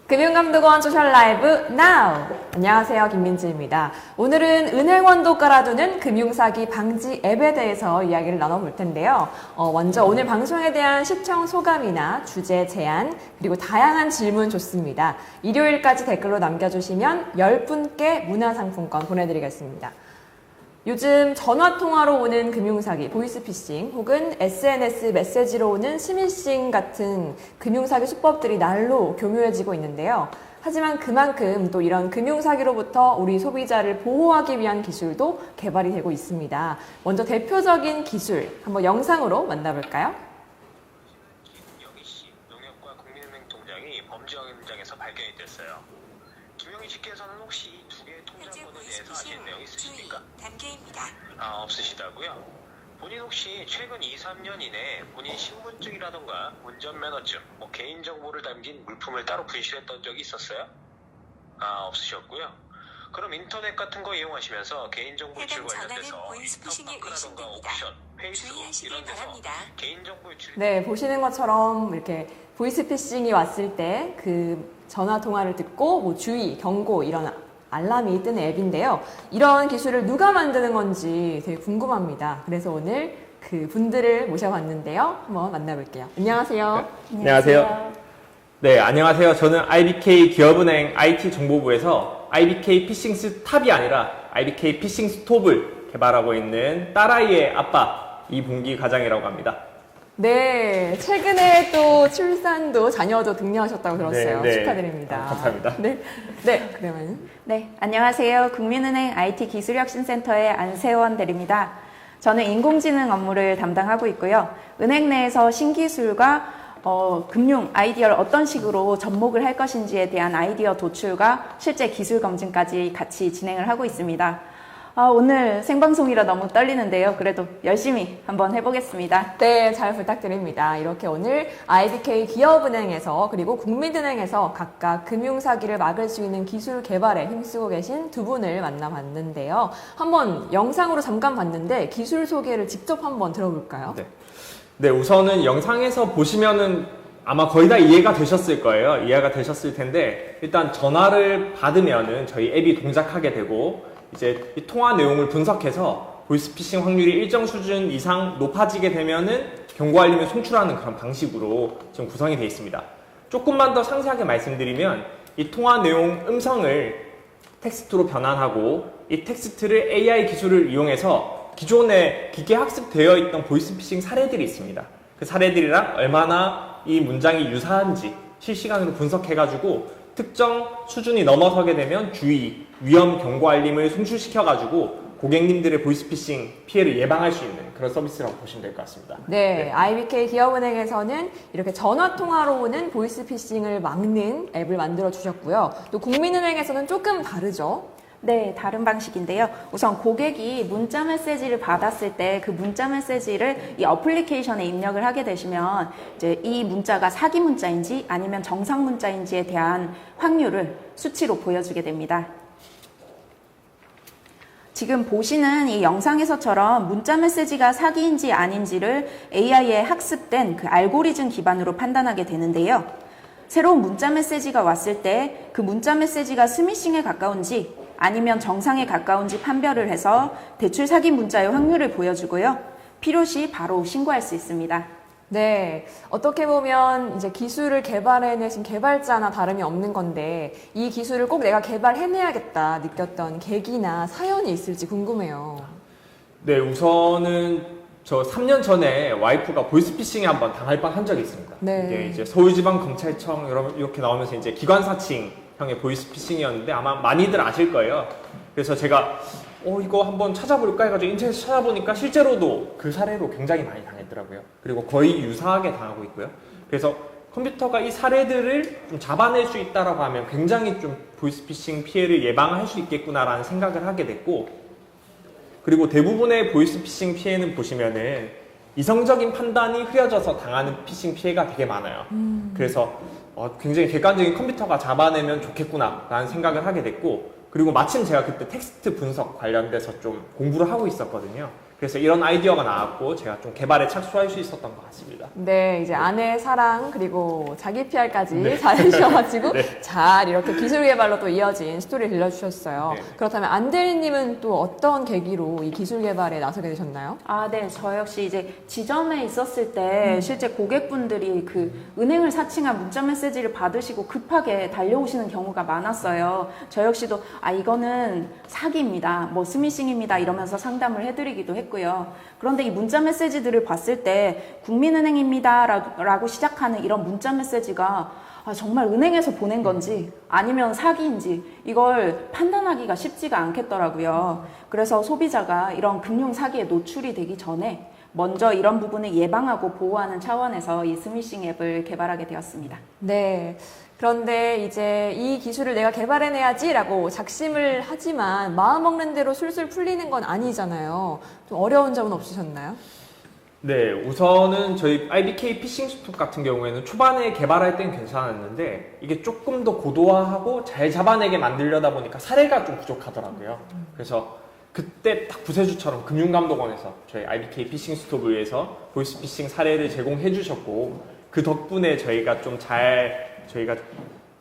금융감독원 소셜 라이브 now! 안녕하세요, 김민지입니다. 오늘은 은행원도 깔아두는 금융사기 방지 앱에 대해서 이야기를 나눠볼 텐데요. 먼저 오늘 방송에 대한 시청 소감이나 주제 제안, 그리고 다양한 질문 좋습니다. 일요일까지 댓글로 남겨주시면 10분께 문화상품권 보내드리겠습니다. 요즘 전화통화로 오는 금융사기, 보이스피싱 혹은 SNS 메시지로 오는 스미싱 같은 금융사기 수법들이 날로 교묘해지고 있는데요. 하지만 그만큼 또 이런 금융사기로부터 우리 소비자를 보호하기 위한 기술도 개발이 되고 있습니다. 먼저 대표적인 기술 한번 영상으로 만나볼까요? 김영희 씨, 농협과 국민은행 통장이 범죄 현장에서 발견이 됐어요. 김영희 씨께서는 혹시 이 두 개의 통장번호에 대해서 아시는 내용 있으십니까? 단계입니다. 없으시다고요? 본인 혹시 최근 2, 3년 이내에 본인 신분증이라던가 운전면허증, 개인정보를 담긴 물품을 따로 분실했던 적이 있었어요? 없으셨고요. 그럼 인터넷 같은 거 이용하시면서 개인정보 유출 해당 전화는 관련돼서 보이스피싱에 톡방이라던가 의심됩니다. 옵션, 페이스북 주의하시길 이런 데서 바랍니다. 개인정보 유출 네, 보시는 것처럼 이렇게 보이스피싱이 왔을 때 그 전화 통화를 듣고 주의, 경고 이런 알람이 뜨는 앱인데요. 이런 기술을 누가 만드는 건지 되게 궁금합니다. 그래서 오늘 그 분들을 모셔봤는데요. 한번 만나볼게요. 안녕하세요. 네, 안녕하세요. 네, 안녕하세요. 저는 IBK 기업은행 IT정보부에서 IBK 피싱 스탑이 아니라 IBK 피싱 스톱을 개발하고 있는 딸아이의 아빠 이봉기 과장이라고 합니다. 네, 최근에 또 출산도 자녀도 등려하셨다고 들었어요. 네, 네. 축하드립니다. 감사합니다. 네, 네, 그러면 네, 안녕하세요. 국민은행 IT기술혁신센터의 안세원 대리입니다. 저는 인공지능 업무를 담당하고 있고요. 은행 내에서 신기술과 금융 아이디어를 어떤 식으로 접목을 할 것인지에 대한 아이디어 도출과 실제 기술 검증까지 같이 진행을 하고 있습니다. 오늘 생방송이라 너무 떨리는데요. 그래도 열심히 한번 해보겠습니다. 네, 잘 부탁드립니다. 이렇게 오늘 IBK 기업은행에서 그리고 국민은행에서 각각 금융사기를 막을 수 있는 기술 개발에 힘쓰고 계신 두 분을 만나봤는데요. 한번 영상으로 잠깐 봤는데 기술 소개를 직접 한번 들어볼까요? 네, 우선은 영상에서 보시면은 아마 거의 다 이해가 되셨을 거예요. 이해가 되셨을 텐데 일단 전화를 받으면은 저희 앱이 동작하게 되고 이제 이 통화 내용을 분석해서 보이스피싱 확률이 일정 수준 이상 높아지게 되면은 경고 알림을 송출하는 그런 방식으로 지금 구성이 되어 있습니다. 조금만 더 상세하게 말씀드리면 이 통화 내용 음성을 텍스트로 변환하고 이 텍스트를 AI 기술을 이용해서 기존에 기계 학습되어 있던 보이스피싱 사례들이 있습니다. 그 사례들이랑 얼마나 이 문장이 유사한지 실시간으로 분석해가지고 특정 수준이 넘어서게 되면 주의, 위험 경고 알림을 송출시켜가지고 고객님들의 보이스피싱 피해를 예방할 수 있는 그런 서비스라고 보시면 될 것 같습니다. 네, IBK 기업은행에서는 이렇게 전화통화로 오는 보이스피싱을 막는 앱을 만들어 주셨고요. 또 국민은행에서는 조금 다르죠? 네, 다른 방식인데요. 우선 고객이 문자 메시지를 받았을 때 그 문자 메시지를 이 어플리케이션에 입력을 하게 되시면 이제 이 문자가 사기 문자인지 아니면 정상 문자인지에 대한 확률을 수치로 보여주게 됩니다. 지금 보시는 이 영상에서처럼 문자 메시지가 사기인지 아닌지를 AI에 학습된 그 알고리즘 기반으로 판단하게 되는데요. 새로운 문자 메시지가 왔을 때 그 문자 메시지가 스미싱에 가까운지 아니면 정상에 가까운지 판별을 해서 대출 사기 문자의 확률을 보여주고요. 필요시 바로 신고할 수 있습니다. 네, 어떻게 보면 이제 기술을 개발해내신 개발자나 다름이 없는 건데 이 기술을 꼭 내가 개발해내야겠다 느꼈던 계기나 사연이 있을지 궁금해요. 네, 우선은 저 3년 전에 와이프가 보이스피싱에 한번 당할 뻔한 적이 있습니다. 네. 이게 이제 서울지방경찰청 이렇게 나오면서 이제 기관사칭형의 보이스피싱이었는데 아마 많이들 아실 거예요. 그래서 제가 이거 한번 찾아볼까 해가지고 인터넷에서 찾아보니까 실제로도 그 사례로 굉장히 많이 당했더라고요. 그리고 거의 유사하게 당하고 있고요. 그래서 컴퓨터가 이 사례들을 좀 잡아낼 수 있다라고 하면 굉장히 좀 보이스피싱 피해를 예방할 수 있겠구나라는 생각을 하게 됐고, 그리고 대부분의 보이스피싱 피해는 보시면은 이성적인 판단이 흐려져서 당하는 피싱 피해가 되게 많아요. 그래서 굉장히 객관적인 컴퓨터가 잡아내면 좋겠구나라는 생각을 하게 됐고, 그리고 마침 제가 그때 텍스트 분석 관련돼서 좀 공부를 하고 있었거든요. 그래서 이런 아이디어가 나왔고 제가 좀 개발에 착수할 수 있었던 것 같습니다. 네, 이제 아내 사랑 그리고 자기 PR까지 네. 잘 해주셔가지고 네. 잘 이렇게 기술 개발로 또 이어진 스토리를 들려주셨어요. 네. 그렇다면 안대리님은 또 어떤 계기로 이 기술 개발에 나서게 되셨나요? 아, 네. 저 역시 이제 지점에 있었을 때 실제 고객분들이 그 은행을 사칭한 문자 메시지를 받으시고 급하게 달려오시는 경우가 많았어요. 저 역시도 이거는 사기입니다. 뭐 스미싱입니다. 이러면서 상담을 해드리기도 했고요. 그런데 이 문자 메시지들을 봤을 때 국민은행입니다 라고 시작하는 이런 문자 메시지가 정말 은행에서 보낸 건지 아니면 사기인지 이걸 판단하기가 쉽지가 않겠더라고요. 그래서 소비자가 이런 금융 사기에 노출이 되기 전에 먼저 이런 부분을 예방하고 보호하는 차원에서 이 스미싱 앱을 개발하게 되었습니다. 네. 그런데 이제 이 기술을 내가 개발해내야지라고 작심을 하지만 마음 먹는 대로 술술 풀리는 건 아니잖아요. 좀 어려운 점은 없으셨나요? 네, 우선은 저희 IBK 피싱 스톡 같은 경우에는 초반에 개발할 땐 괜찮았는데 이게 조금 더 고도화하고 잘 잡아내게 만들려다 보니까 사례가 좀 부족하더라고요. 그래서 그때 딱 부세주처럼 금융감독원에서 저희 IBK 피싱 스톡을 위해서 보이스 피싱 사례를 제공해 주셨고 그 덕분에 저희가 저희가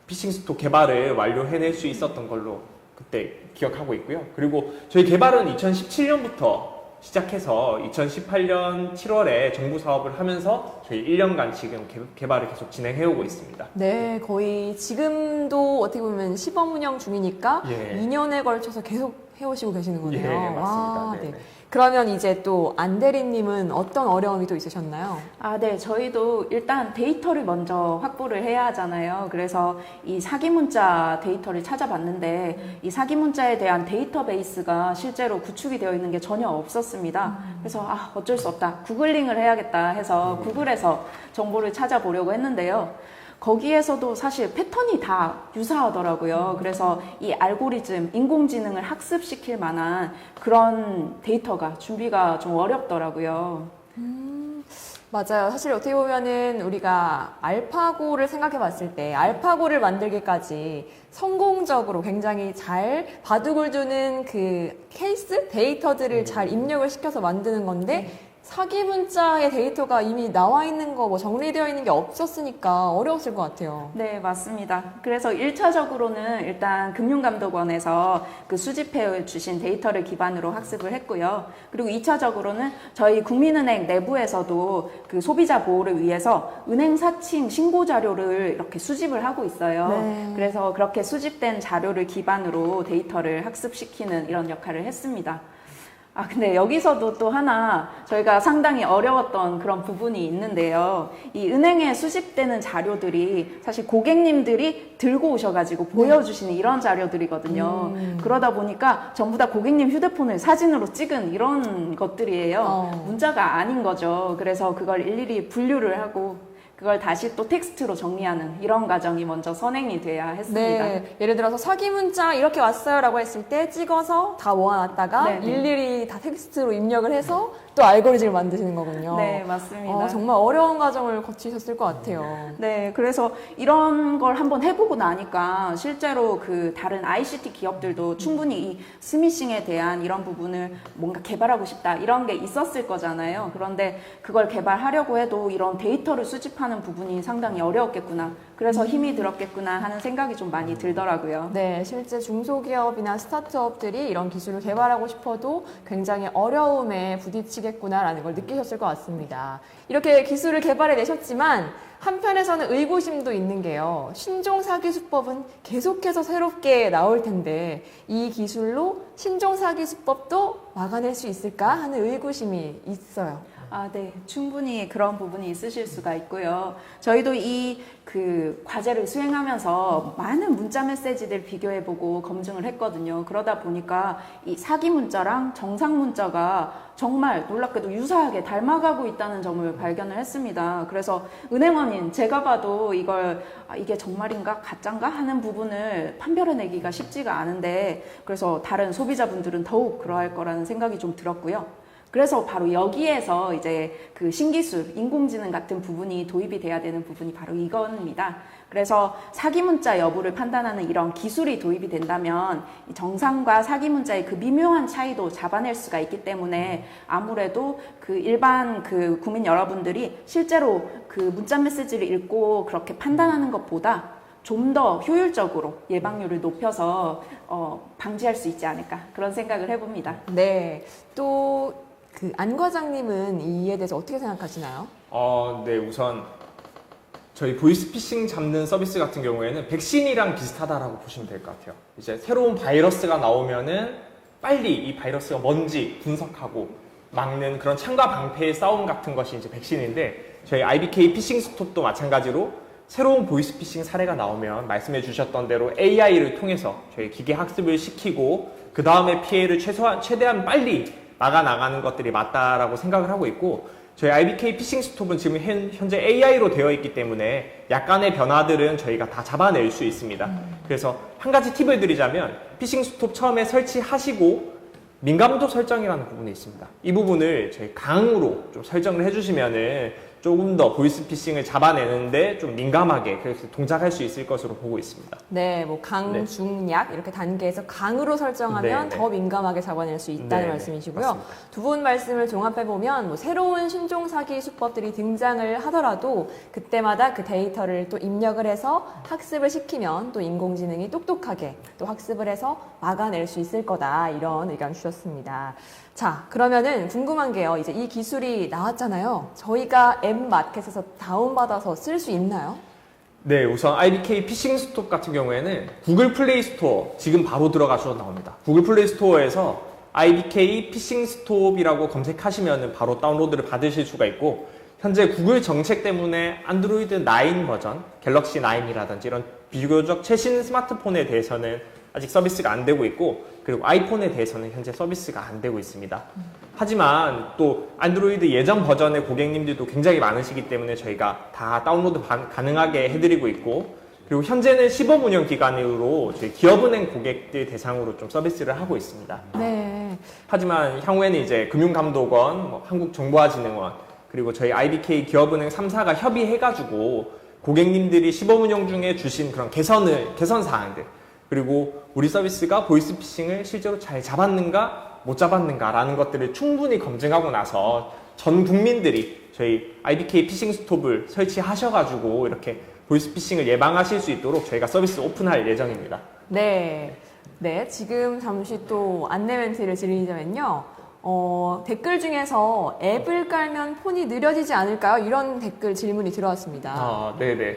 피싱 스톡 개발을 완료해낼 수 있었던 걸로 그때 기억하고 있고요. 그리고 저희 개발은 2017년부터 시작해서 2018년 7월에 정부 사업을 하면서 저희 1년간 지금 개발을 계속 진행해오고 있습니다. 네, 거의 지금도 어떻게 보면 시범 운영 중이니까 예. 2년에 걸쳐서 계속 해오시고 계시는 거네요. 예, 맞습니다. 와, 네네. 그러면 이제 또 안대리님은 어떤 어려움이 또 있으셨나요? 네. 저희도 일단 데이터를 먼저 확보를 해야 하잖아요. 그래서 이 사기 문자 데이터를 찾아봤는데 이 사기 문자에 대한 데이터베이스가 실제로 구축이 되어 있는 게 전혀 없었습니다. 그래서 어쩔 수 없다. 구글링을 해야겠다 해서 구글에서 정보를 찾아보려고 했는데요. 거기에서도 사실 패턴이 다 유사하더라고요. 그래서 이 알고리즘, 인공지능을 학습시킬 만한 그런 데이터가 준비가 좀 어렵더라고요. 맞아요. 사실 어떻게 보면은 우리가 알파고를 생각해 봤을 때 알파고를 만들기까지 성공적으로 굉장히 잘 바둑을 두는 그 케이스 데이터들을 잘 입력을 시켜서 만드는 건데 사기 문자의 데이터가 이미 나와 있는 거, 뭐 정리되어 있는 게 없었으니까 어려웠을 것 같아요. 네, 맞습니다. 그래서 1차적으로는 일단 금융감독원에서 그 수집해 주신 데이터를 기반으로 학습을 했고요. 그리고 2차적으로는 저희 국민은행 내부에서도 그 소비자 보호를 위해서 은행 사칭 신고 자료를 이렇게 수집을 하고 있어요. 네. 그래서 그렇게 수집된 자료를 기반으로 데이터를 학습시키는 이런 역할을 했습니다. 근데 여기서도 또 하나 저희가 상당히 어려웠던 그런 부분이 있는데요. 이 은행에 수집되는 자료들이 사실 고객님들이 들고 오셔가지고 보여주시는 이런 자료들이거든요. 그러다 보니까 전부 다 고객님 휴대폰을 사진으로 찍은 이런 것들이에요. 문자가 아닌 거죠. 그래서 그걸 일일이 분류를 하고 그걸 다시 또 텍스트로 정리하는 이런 과정이 먼저 선행이 돼야 했습니다. 네, 예를 들어서 사기 문자 이렇게 왔어요라고 했을 때 찍어서 다 모아놨다가 네네. 일일이 다 텍스트로 입력을 해서 또 알고리즘을 만드시는 거군요. 네, 맞습니다. 정말 어려운 과정을 거치셨을 것 같아요. 네, 그래서 이런 걸 한번 해보고 나니까 실제로 그 다른 ICT 기업들도 충분히 이 스미싱에 대한 이런 부분을 뭔가 개발하고 싶다 이런 게 있었을 거잖아요. 그런데 그걸 개발하려고 해도 이런 데이터를 수집하는 부분이 상당히 어려웠겠구나. 그래서 힘이 들었겠구나 하는 생각이 좀 많이 들더라고요. 네, 실제 중소기업이나 스타트업들이 이런 기술을 개발하고 싶어도 굉장히 어려움에 부딪히겠구나라는 걸 느끼셨을 것 같습니다. 이렇게 기술을 개발해 내셨지만 한편에서는 의구심도 있는 게요. 신종 사기 수법은 계속해서 새롭게 나올 텐데 이 기술로 신종 사기 수법도 막아낼 수 있을까 하는 의구심이 있어요. 네. 충분히 그런 부분이 있으실 수가 있고요. 저희도 이 그 과제를 수행하면서 많은 문자 메시지들 비교해보고 검증을 했거든요. 그러다 보니까 이 사기 문자랑 정상 문자가 정말 놀랍게도 유사하게 닮아가고 있다는 점을 발견을 했습니다. 그래서 은행원인 제가 봐도 이걸 이게 정말인가 가짠가 하는 부분을 판별해내기가 쉽지가 않은데 그래서 다른 소비자분들은 더욱 그러할 거라는 생각이 좀 들었고요. 그래서 바로 여기에서 이제 그 신기술, 인공지능 같은 부분이 도입이 돼야 되는 부분이 바로 이겁니다. 그래서 사기 문자 여부를 판단하는 이런 기술이 도입이 된다면 정상과 사기 문자의 그 미묘한 차이도 잡아낼 수가 있기 때문에 아무래도 그 일반 그 국민 여러분들이 실제로 그 문자 메시지를 읽고 그렇게 판단하는 것보다 좀 더 효율적으로 예방률을 높여서 방지할 수 있지 않을까 그런 생각을 해봅니다. 네. 또 그 안 과장님은 이에 대해서 어떻게 생각하시나요? 네, 우선 저희 보이스피싱 잡는 서비스 같은 경우에는 백신이랑 비슷하다라고 보시면 될 것 같아요. 이제 새로운 바이러스가 나오면은 빨리 이 바이러스가 뭔지 분석하고 막는 그런 창과 방패의 싸움 같은 것이 이제 백신인데, 저희 IBK 피싱 스톱도 마찬가지로 새로운 보이스피싱 사례가 나오면 말씀해 주셨던 대로 AI를 통해서 저희 기계 학습을 시키고 그 다음에 피해를 최대한 빨리 막아 나가는 것들이 맞다라고 생각을 하고 있고, 저희 IBK 피싱 스톱은 지금 현재 AI로 되어 있기 때문에 약간의 변화들은 저희가 다 잡아낼 수 있습니다. 그래서 한 가지 팁을 드리자면, 피싱 스톱 처음에 설치하시고 민감도 설정이라는 부분이 있습니다. 이 부분을 저희 강으로 좀 설정을 해주시면은 조금 더 보이스피싱을 잡아내는데 좀 민감하게 그렇게 동작할 수 있을 것으로 보고 있습니다. 네, 뭐 강, 네. 중, 약 이렇게 단계에서 강으로 설정하면 네, 네. 더 민감하게 잡아낼 수 있다는 네, 말씀이시고요. 맞습니다. 두 분 말씀을 종합해 보면 뭐 새로운 신종 사기 수법들이 등장을 하더라도 그때마다 그 데이터를 또 입력을 해서 학습을 시키면 또 인공지능이 똑똑하게 또 학습을 해서 막아낼 수 있을 거다, 이런 의견 주셨습니다. 자, 그러면은 궁금한 게요. 이제 이 기술이 나왔잖아요. 저희가 앱마켓에서 다운받아서 쓸 수 있나요? 네, 우선 IBK 피싱 스톱 같은 경우에는 구글 플레이 스토어 지금 바로 들어가셔도 나옵니다. 구글 플레이 스토어에서 IBK 피싱 스톱이라고 검색하시면 바로 다운로드를 받으실 수가 있고, 현재 구글 정책 때문에 안드로이드 9 버전, 갤럭시 9이라든지 이런 비교적 최신 스마트폰에 대해서는 아직 서비스가 안 되고 있고, 그리고 아이폰에 대해서는 현재 서비스가 안 되고 있습니다. 하지만 또 안드로이드 예전 버전의 고객님들도 굉장히 많으시기 때문에 저희가 다 다운로드 가능하게 해드리고 있고, 그리고 현재는 시범 운영 기간으로 저희 기업은행 고객들 대상으로 좀 서비스를 하고 있습니다. 네. 하지만 향후에는 이제 금융감독원, 한국정보화진흥원, 그리고 저희 IBK 기업은행 3사가 협의해가지고 고객님들이 시범 운영 중에 주신 그런 개선 사항들, 그리고 우리 서비스가 보이스피싱을 실제로 잘 잡았는가 못 잡았는가라는 것들을 충분히 검증하고 나서 전 국민들이 저희 IBK 피싱 스톱을 설치하셔가지고 이렇게 보이스피싱을 예방하실 수 있도록 저희가 서비스 오픈할 예정입니다. 네. 네. 지금 잠시 또 안내 멘트를 드리자면요. 댓글 중에서 앱을 깔면 폰이 느려지지 않을까요? 이런 댓글 질문이 들어왔습니다. 네네.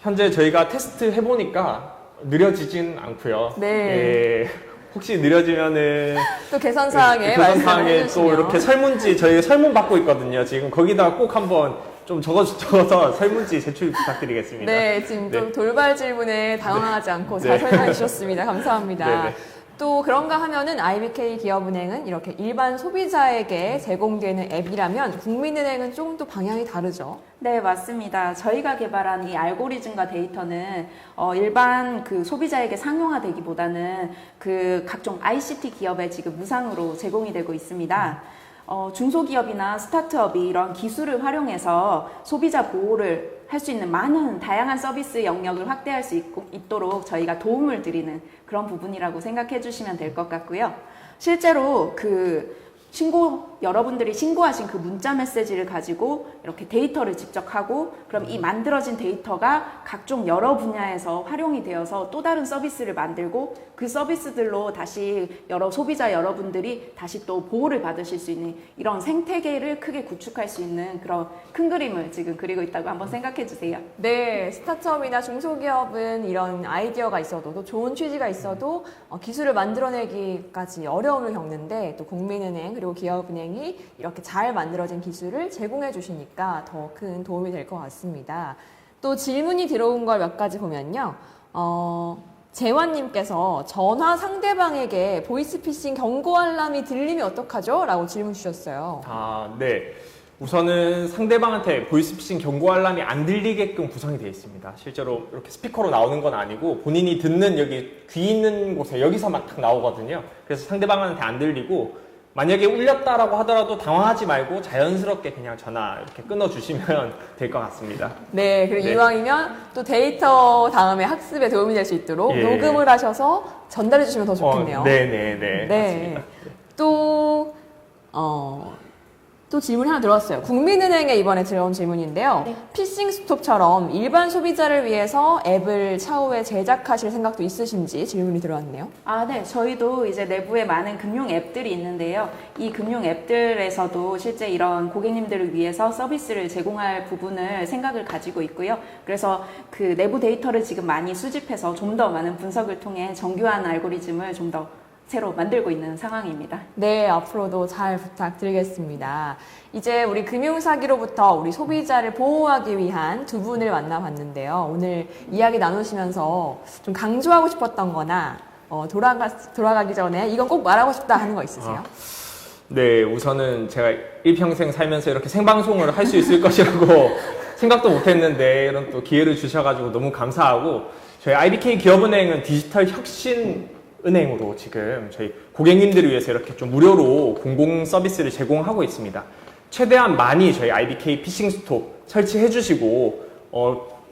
현재 저희가 테스트 해보니까 느려지진 않고요. 네. 예, 혹시 느려지면은 또 개선사항에 개선 말씀을 사항에 또 해주시면. 이렇게 설문지 저희 설문 받고 있거든요. 지금 거기다가 꼭 한번 좀 적어서 설문지 제출 부탁드리겠습니다. 네, 지금 좀 네. 돌발 질문에 당황하지 않고 잘 네. 설명해 주셨습니다. 감사합니다. 네네. 또 그런가 하면은 IBK 기업은행은 이렇게 일반 소비자에게 제공되는 앱이라면 국민은행은 조금 또 방향이 다르죠. 네, 맞습니다. 저희가 개발한 이 알고리즘과 데이터는 일반 그 소비자에게 상용화되기보다는 그 각종 ICT 기업에 지금 무상으로 제공이 되고 있습니다. 중소기업이나 스타트업이 이런 기술을 활용해서 소비자 보호를 할 수 있는 많은 다양한 서비스 영역을 확대할 수 있도록 저희가 도움을 드리는 그런 부분이라고 생각해 주시면 될 것 같고요. 실제로 여러분들이 신고하신 그 문자 메시지를 가지고 이렇게 데이터를 집적하고, 그럼 이 만들어진 데이터가 각종 여러 분야에서 활용이 되어서 또 다른 서비스를 만들고, 그 서비스들로 다시 소비자 여러분들이 다시 또 보호를 받으실 수 있는 이런 생태계를 크게 구축할 수 있는 그런 큰 그림을 지금 그리고 있다고 한번 생각해 주세요. 네, 스타트업이나 중소기업은 이런 아이디어가 있어도 또 좋은 취지가 있어도 기술을 만들어내기까지 어려움을 겪는데, 또 국민은행 그리고 기업은행이 이렇게 잘 만들어진 기술을 제공해 주시니까 더 큰 도움이 될 것 같습니다. 또 질문이 들어온 걸 몇 가지 보면요. 재환님께서 전화 상대방에게 보이스피싱 경고 알람이 들리면 어떡하죠? 라고 질문 주셨어요. 네. 우선은 상대방한테 보이스피싱 경고 알람이 안 들리게끔 구성이 되어 있습니다. 실제로 이렇게 스피커로 나오는 건 아니고 본인이 듣는 여기 귀 있는 곳에 여기서만 딱 나오거든요. 그래서 상대방한테 안 들리고, 만약에 울렸다라고 하더라도 당황하지 말고 자연스럽게 그냥 전화 이렇게 끊어주시면 될 것 같습니다. 네, 그리고 네. 이왕이면 또 데이터 다음에 학습에 도움이 될 수 있도록 예. 녹음을 하셔서 전달해 주시면 더 좋겠네요. 네네네. 네. 맞습니다. 또, 또 질문이 하나 들어왔어요. 국민은행에 이번에 들어온 질문인데요. 네. 피싱 스톱처럼 일반 소비자를 위해서 앱을 차후에 제작하실 생각도 있으신지 질문이 들어왔네요. 아, 네. 저희도 이제 내부에 많은 금융 앱들이 있는데요. 이 금융 앱들에서도 실제 이런 고객님들을 위해서 서비스를 제공할 부분을 생각을 가지고 있고요. 그래서 그 내부 데이터를 지금 많이 수집해서 좀 더 많은 분석을 통해 정교한 알고리즘을 좀 더 새로 만들고 있는 상황입니다. 네, 앞으로도 잘 부탁드리겠습니다. 이제 우리 금융사기로부터 우리 소비자를 보호하기 위한 두 분을 만나봤는데요. 오늘 이야기 나누시면서 좀 강조하고 싶었던 거나 돌아가기 전에 이건 꼭 말하고 싶다 하는 거 있으세요? 네, 우선은 제가 일평생 살면서 이렇게 생방송을 할 수 있을 것이라고 생각도 못했는데 이런 또 기회를 주셔가지고 너무 감사하고 저희 IBK 기업은행은 디지털 혁신 은행으로 지금 저희 고객님들을 위해서 이렇게 좀 무료로 공공 서비스를 제공하고 있습니다. 최대한 많이 저희 IBK 피싱 스톱 설치해 주시고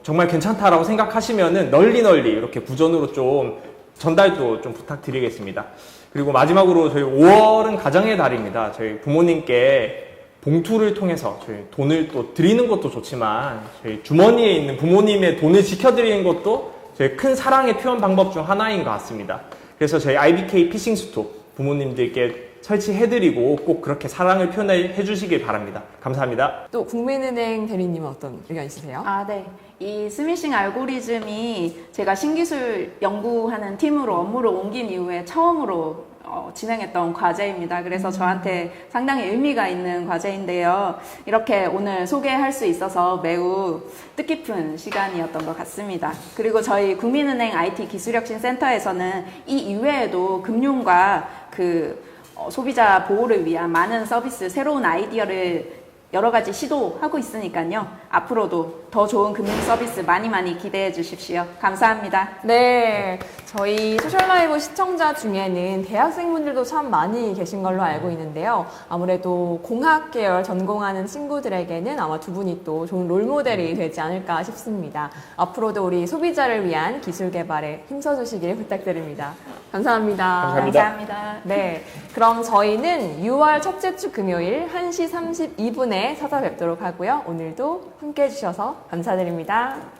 정말 괜찮다라고 생각하시면은 널리 이렇게 구전으로 좀 전달도 좀 부탁드리겠습니다. 그리고 마지막으로 저희 5월은 가정의 달입니다. 저희 부모님께 봉투를 통해서 저희 돈을 또 드리는 것도 좋지만 저희 주머니에 있는 부모님의 돈을 지켜드리는 것도 저희 큰 사랑의 표현 방법 중 하나인 것 같습니다. 그래서 저희 IBK 피싱 스톱 부모님들께 설치해드리고 꼭 그렇게 사랑을 표현해 주시길 바랍니다. 감사합니다. 또 국민은행 대리님은 어떤 의견 있으세요? 아, 네. 이 스미싱 알고리즘이 제가 신기술 연구하는 팀으로 업무를 옮긴 이후에 처음으로 진행했던 과제입니다. 그래서 저한테 상당히 의미가 있는 과제인데요. 이렇게 오늘 소개할 수 있어서 매우 뜻깊은 시간이었던 것 같습니다. 그리고 저희 국민은행 IT 기술혁신센터에서는 이 이외에도 금융과 소비자 보호를 위한 많은 서비스, 새로운 아이디어를 여러 가지 시도하고 있으니까요. 앞으로도 더 좋은 금융 서비스 많이 기대해 주십시오. 감사합니다. 네, 저희 소셜라이브 시청자 중에는 대학생분들도 참 많이 계신 걸로 알고 있는데요. 아무래도 공학 계열 전공하는 친구들에게는 아마 두 분이 또 좋은 롤모델이 되지 않을까 싶습니다. 앞으로도 우리 소비자를 위한 기술 개발에 힘써주시길 부탁드립니다. 감사합니다. 감사합니다. 감사합니다. 네, 그럼 저희는 6월 첫째 주 금요일 1시 32분에 찾아뵙도록 하고요. 오늘도 함께 해주셔서 감사드립니다.